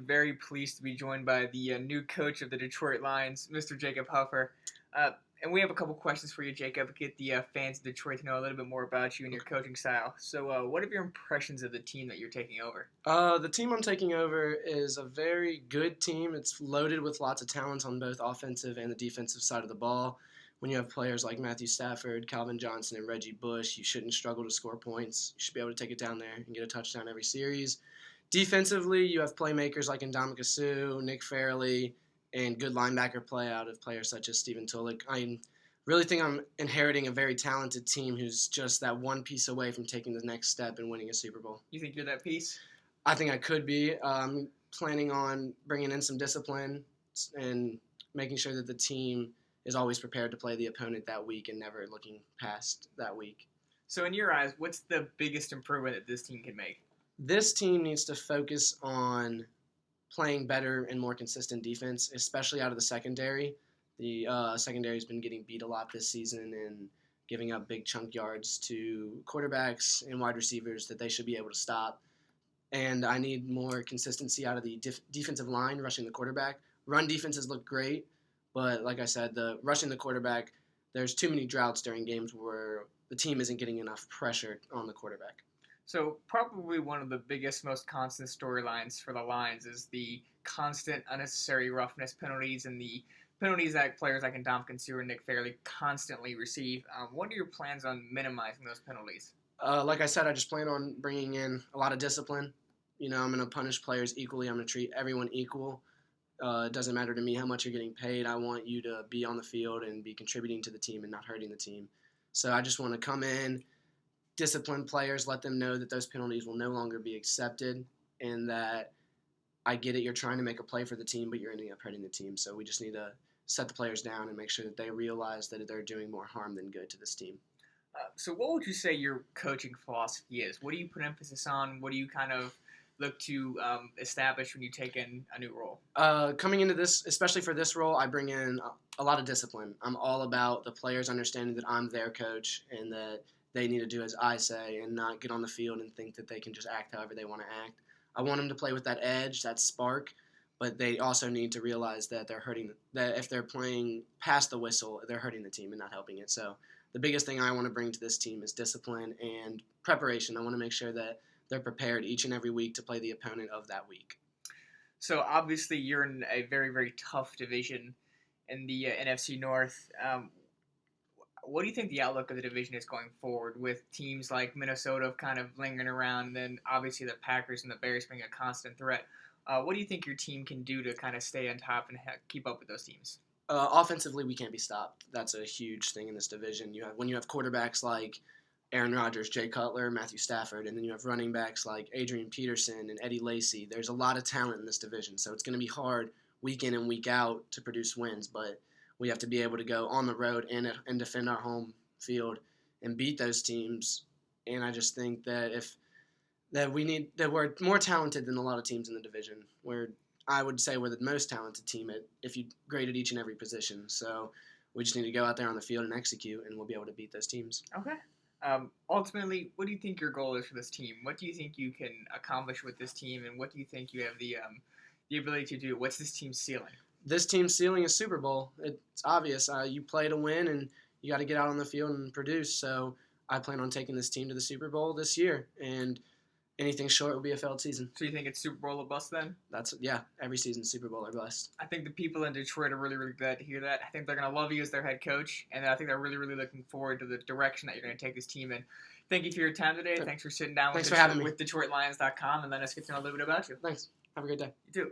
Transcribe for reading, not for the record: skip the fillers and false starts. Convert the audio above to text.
very pleased to be joined by the new coach of the Detroit Lions, Mr. Jacob Huffer. And we have a couple questions for you, Jacob, to get the fans of Detroit to know a little bit more about you and your coaching style. So what are your impressions of the team that you're taking over? The team I'm taking over is a very good team. It's loaded with lots of talent on both offensive and the defensive side of the ball. When you have players like Matthew Stafford, Calvin Johnson, and Reggie Bush, you shouldn't struggle to score points. You should be able to take it down there and get a touchdown every series. Defensively, you have playmakers like Ndamukong Suh, Nick Fairley, and good linebacker play out of players such as Stephen Tulloch. I really think I'm inheriting a very talented team who's just that one piece away from taking the next step and winning a Super Bowl. You think you're that piece? I think I could be. I'm planning on bringing in some discipline and making sure that the team is always prepared to play the opponent that week and never looking past that week. So in your eyes, what's the biggest improvement that this team can make? This team needs to focus on playing better and more consistent defense, especially out of the secondary. The secondary has been getting beat a lot this season and giving up big chunk yards to quarterbacks and wide receivers that they should be able to stop. And I need more consistency out of the defensive line rushing the quarterback. Run defenses look great, but like I said, the rushing the quarterback, there's too many droughts during games where the team isn't getting enough pressure on the quarterback. So probably one of the biggest, most constant storylines for the Lions is the constant unnecessary roughness penalties and the penalties that players like Ndamukong Suh and Nick Fairley constantly receive. What are your plans on minimizing those penalties? Like I said, I just plan on bringing in a lot of discipline. I'm going to punish players equally. I'm going to treat everyone equal. It doesn't matter to me how much you're getting paid. I want you to be on the field and be contributing to the team and not hurting the team. So I just want to come in, discipline players, let them know that those penalties will no longer be accepted and that I get it, you're trying to make a play for the team, but you're ending up hurting the team. So we just need to set the players down and make sure that they realize that they're doing more harm than good to this team. So what would you say your coaching philosophy is? What do you put emphasis on? What do you kind of look to establish when you take in a new role? Coming into this, especially for this role, I bring in a lot of discipline. I'm all about the players understanding that I'm their coach and that they need to do as I say and not get on the field and think that they can just act however they want to act. I want them to play with that edge, that spark, but they also need to realize that that if they're playing past the whistle, they're hurting the team and not helping it. So the biggest thing I want to bring to this team is discipline and preparation. I want to make sure that they're prepared each and every week to play the opponent of that week. So obviously you're in a very, very tough division in the NFC North. What do you think the outlook of the division is going forward with teams like Minnesota kind of lingering around and then obviously the Packers and the Bears being a constant threat? What do you think your team can do to kind of stay on top and keep up with those teams? Offensively, we can't be stopped. That's a huge thing in this division. When you have quarterbacks like Aaron Rodgers, Jay Cutler, Matthew Stafford, and then you have running backs like Adrian Peterson and Eddie Lacy. There's a lot of talent in this division, so it's going to be hard week in and week out to produce wins, but we have to be able to go on the road and defend our home field and beat those teams. And I just think that we're more talented than a lot of teams in the division. I would say we're the most talented team if you graded each and every position. So we just need to go out there on the field and execute, and we'll be able to beat those teams. Okay. Ultimately, what do you think your goal is for this team? What do you think you can accomplish with this team, and what do you think you have the ability to do? What's this team's ceiling? This team's ceiling is Super Bowl. It's obvious. You play to win, and you got to get out on the field and produce. So I plan on taking this team to the Super Bowl this year, and anything short will be a failed season. So you think it's Super Bowl or bust then? Every season Super Bowl or bust. I think the people in Detroit are really, really glad to hear that. I think they're going to love you as their head coach, and I think they're really, really looking forward to the direction that you're going to take this team in. Thank you for your time today. Thanks for sitting down with DetroitLions.com and letting us get to know a little bit about you. Thanks. Have a great day. You too.